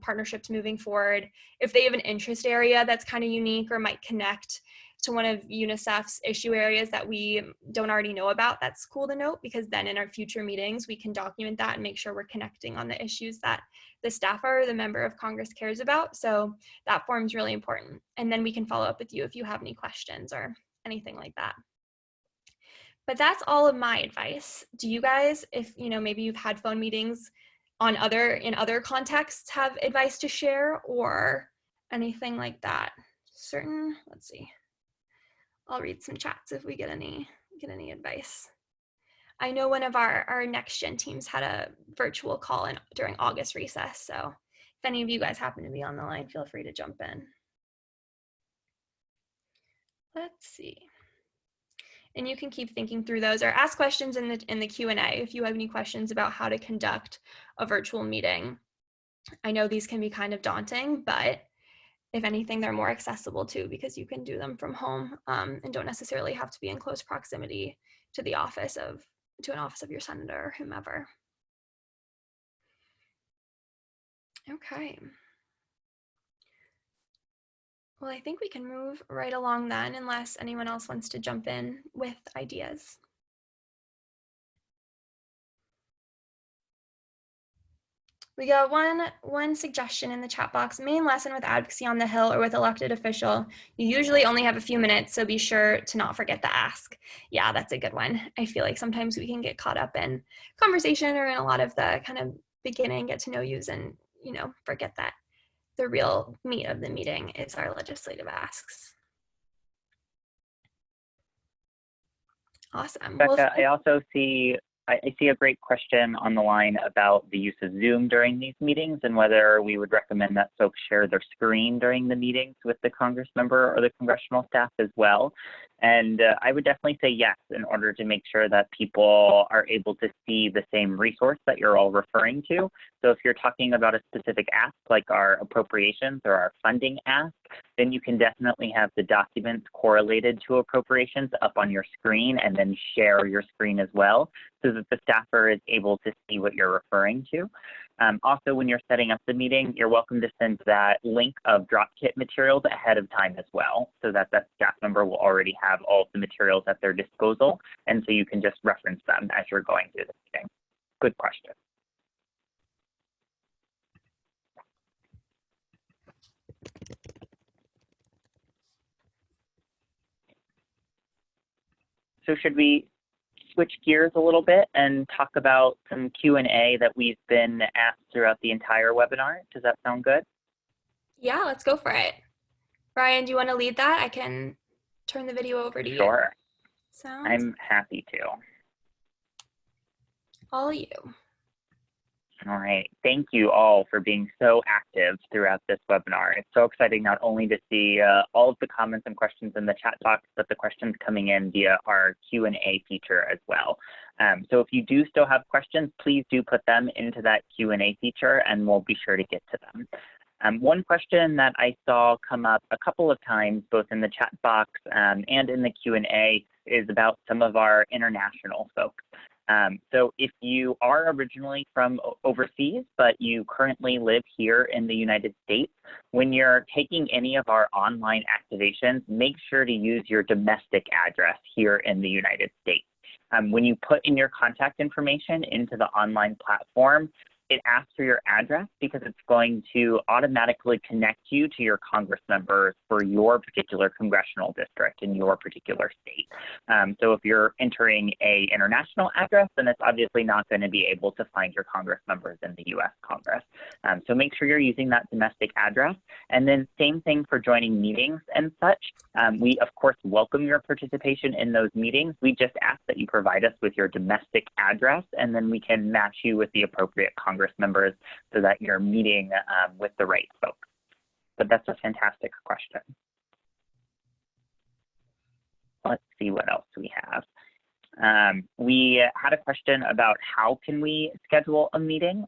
partnerships moving forward. If they have an interest area that's kind of unique or might connect to one of UNICEF's issue areas that we don't already know about, that's cool to note, because then in our future meetings, we can document that and make sure we're connecting on the issues that the staffer or the member of Congress cares about. So that form's really important. And then we can follow up with you if you have any questions or anything like that. But that's all of my advice. Do you guys, if maybe you've had phone meetings in other contexts, have advice to share or anything like that? Let's see. I'll read some chats if we get any advice. I know one of our next gen teams had a virtual call during August recess. So if any of you guys happen to be on the line, feel free to jump in. Let's see. And you can keep thinking through those or ask questions in the Q&A if you have any questions about how to conduct a virtual meeting. I know these can be kind of daunting, but if anything, they're more accessible too, because you can do them from home and don't necessarily have to be in close proximity to an office of your senator or whomever. Okay. Well, I think we can move right along then, unless anyone else wants to jump in with ideas. We got one suggestion in the chat box. Main lesson with advocacy on the Hill or with elected official. You usually only have a few minutes, so be sure to not forget to ask. Yeah, that's a good one. I feel like sometimes we can get caught up in conversation or in a lot of the kind of beginning, get to know yous, and forget that the real meat of the meeting is our legislative asks. Awesome. Becca, I also see a great question on the line about the use of Zoom during these meetings and whether we would recommend that folks share their screen during the meetings with the Congress member or the congressional staff as well. And I would definitely say yes, in order to make sure that people are able to see the same resource that you're all referring to. So if you're talking about a specific ask, like our appropriations or our funding ask, then you can definitely have the documents correlated to appropriations up on your screen and then share your screen as well, so that the staffer is able to see what you're referring to. Also, when you're setting up the meeting, you're welcome to send that link of drop kit materials ahead of time as well, so that that staff member will already have all of the materials at their disposal, and so you can just reference them as you're going through the meeting. Good question. So should we switch gears a little bit and talk about some Q&A that we've been asked throughout the entire webinar? Does that sound good? Yeah, let's go for it. Brian, do you want to lead that? I can turn the video over to you. Sure. Sounds I'm happy to. all you. All right. Thank you all for being so active throughout this webinar. It's so exciting not only to see all of the comments and questions in the chat box, but the questions coming in via our Q&A feature as well. So if you do still have questions, please do put them into that Q&A feature and we'll be sure to get to them. One question that I saw come up a couple of times, both in the chat box and in the Q&A, is about some of our international folks. So if you are originally from overseas, but you currently live here in the United States, when you're taking any of our online activations, make sure to use your domestic address here in the United States. When you put in your contact information into the online platform, it asks for your address because it's going to automatically connect you to your Congress members for your particular congressional district in your particular state. So if you're entering an international address, then it's obviously not going to be able to find your Congress members in the U.S. Congress. So make sure you're using that domestic address. And then same thing for joining meetings and such. We, of course, welcome your participation in those meetings. We just ask that you provide us with your domestic address, and then we can match you with the appropriate Congress members so that you're meeting with the right folks. But that's a fantastic question. Let's see what else we have. We had a question about how can we schedule a meeting.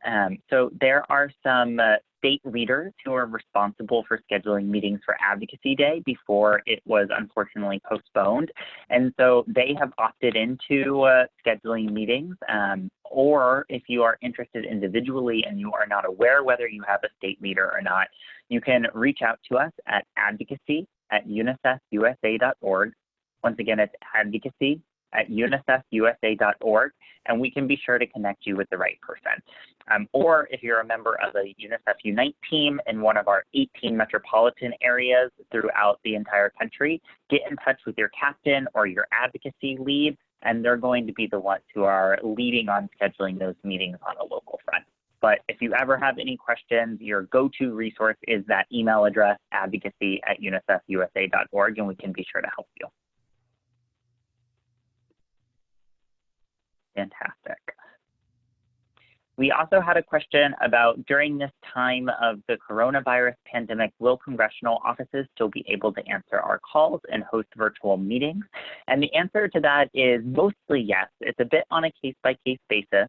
So there are some state leaders who are responsible for scheduling meetings for Advocacy Day before it was unfortunately postponed. And so they have opted into scheduling meetings. Or if you are interested individually and you are not aware whether you have a state leader or not, you can reach out to us at advocacy@unicefusa.org. Once again, it's advocacy@unicefusa.org, and we can be sure to connect you with the right person. Or if you're a member of the UNICEF Unite team in one of our 18 metropolitan areas throughout the entire country, get in touch with your captain or your advocacy lead, and they're going to be the ones who are leading on scheduling those meetings on a local front. But if you ever have any questions, your go-to resource is that email address, advocacy@unicefusa.org, and we can be sure to help you. Fantastic. We also had a question about during this time of the coronavirus pandemic, will congressional offices still be able to answer our calls and host virtual meetings? And the answer to that is mostly yes. It's a bit on a case-by-case basis,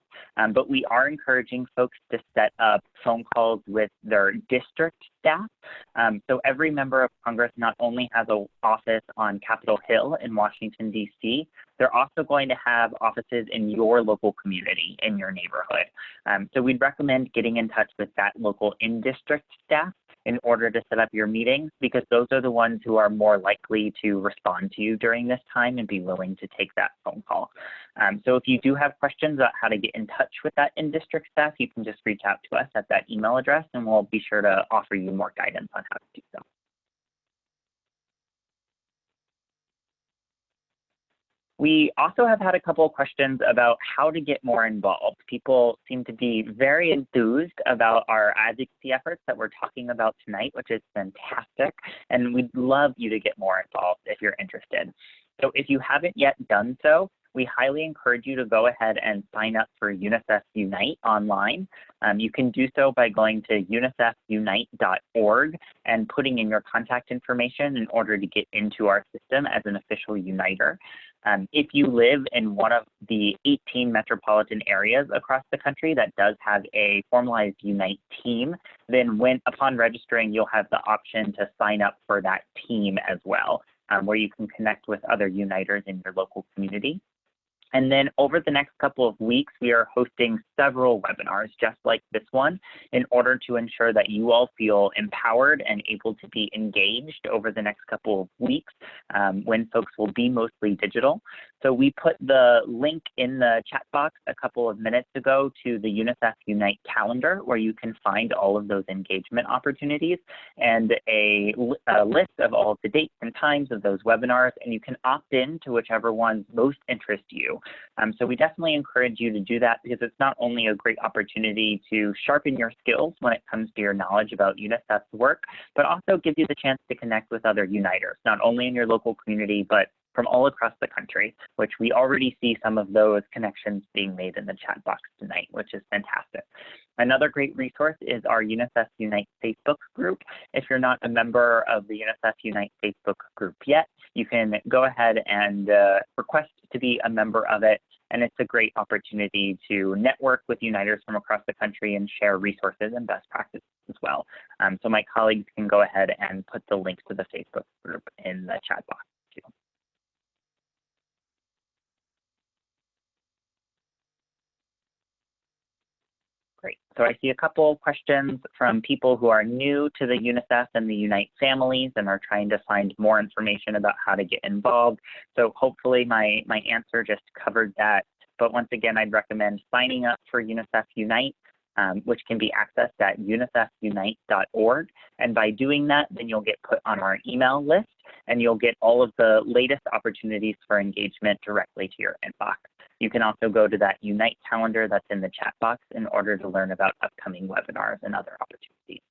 but we are encouraging folks to set up phone calls with their district staff. So every member of Congress not only has an office on Capitol Hill in Washington, D.C., they're also going to have offices in your local community, in your neighborhood. So we'd recommend getting in touch with that local in-district staff in order to set up your meetings, because those are the ones who are more likely to respond to you during this time and be willing to take that phone call. So if you do have questions about how to get in touch with that in-district staff, you can just reach out to us at that email address, and we'll be sure to offer you more guidance on how to do so. We also have had a couple of questions about how to get more involved. People seem to be very enthused about our advocacy efforts that we're talking about tonight, which is fantastic. And we'd love you to get more involved if you're interested. So if you haven't yet done so, we highly encourage you to go ahead and sign up for UNICEF Unite online. You can do so by going to unicefunite.org and putting in your contact information in order to get into our system as an official uniter. If you live in one of the 18 metropolitan areas across the country that does have a formalized Unite team, then upon registering, you'll have the option to sign up for that team as well, where you can connect with other uniters in your local community. And then over the next couple of weeks, we are hosting several webinars just like this one in order to ensure that you all feel empowered and able to be engaged over the next couple of weeks when folks will be mostly digital. So we put the link in the chat box a couple of minutes ago to the UNICEF Unite calendar, where you can find all of those engagement opportunities and a list of all of the dates and times of those webinars, and you can opt in to whichever ones most interest you. So we definitely encourage you to do that, because it's not only a great opportunity to sharpen your skills when it comes to your knowledge about UNICEF's work, but also gives you the chance to connect with other uniters, not only in your local community, but from all across the country, which we already see some of those connections being made in the chat box tonight, which is fantastic. Another great resource is our UNICEF Unite Facebook group. If you're not a member of the UNICEF Unite Facebook group yet, you can go ahead and request to be a member of it. And it's a great opportunity to network with uniters from across the country and share resources and best practices as well. So my colleagues can go ahead and put the link to the Facebook group in the chat box too. Great. So I see a couple questions from people who are new to the UNICEF and the Unite families and are trying to find more information about how to get involved. So hopefully my answer just covered that. But once again, I'd recommend signing up for UNICEF Unite, which can be accessed at unicefunite.org. And by doing that, then you'll get put on our email list, and you'll get all of the latest opportunities for engagement directly to your inbox. You can also go to that Unite calendar that's in the chat box in order to learn about upcoming webinars and other opportunities.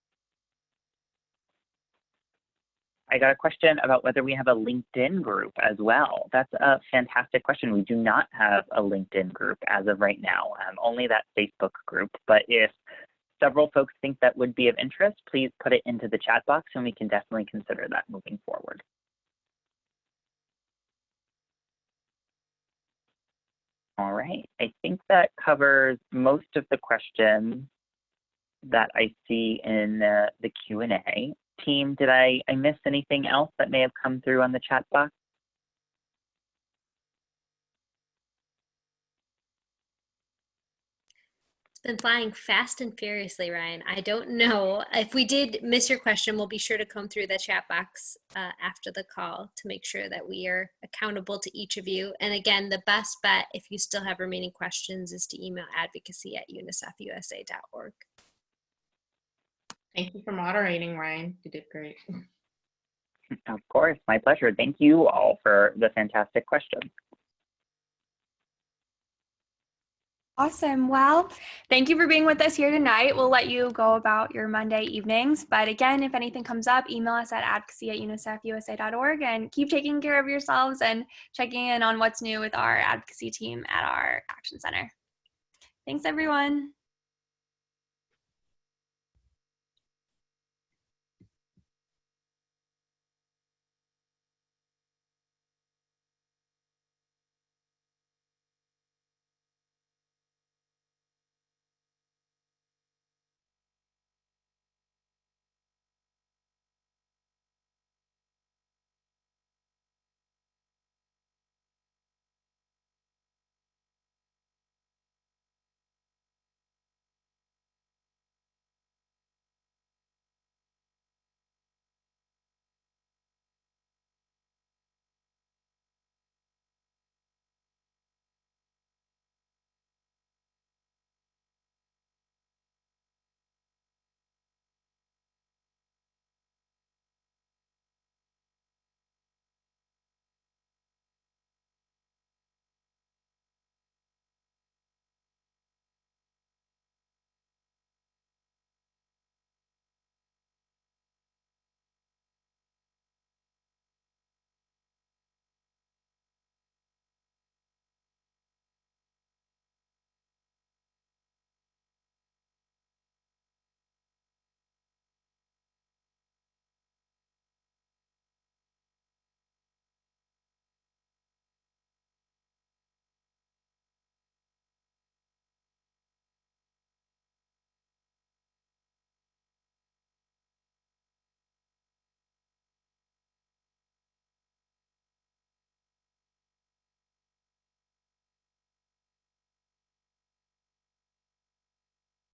I got a question about whether we have a LinkedIn group as well. That's a fantastic question. We do not have a LinkedIn group as of right now, only that Facebook group. But if several folks think that would be of interest, please put it into the chat box and we can definitely consider that moving forward. All right, I think that covers most of the questions that I see in the Q&A. Team, did I miss anything else that may have come through on the chat box? Been flying fast and furiously, Ryan. I don't know. If we did miss your question, we'll be sure to come through the chat box after the call to make sure that we are accountable to each of you. And again, the best bet, if you still have remaining questions, is to email advocacy@unicefusa.org. Thank you for moderating, Ryan. You did great. Of course, my pleasure. Thank you all for the fantastic questions. Awesome. Well, thank you for being with us here tonight. We'll let you go about your Monday evenings. But again, if anything comes up, email us at advocacy@unicefusa.org and keep taking care of yourselves and checking in on what's new with our advocacy team at our Action Center. Thanks, everyone.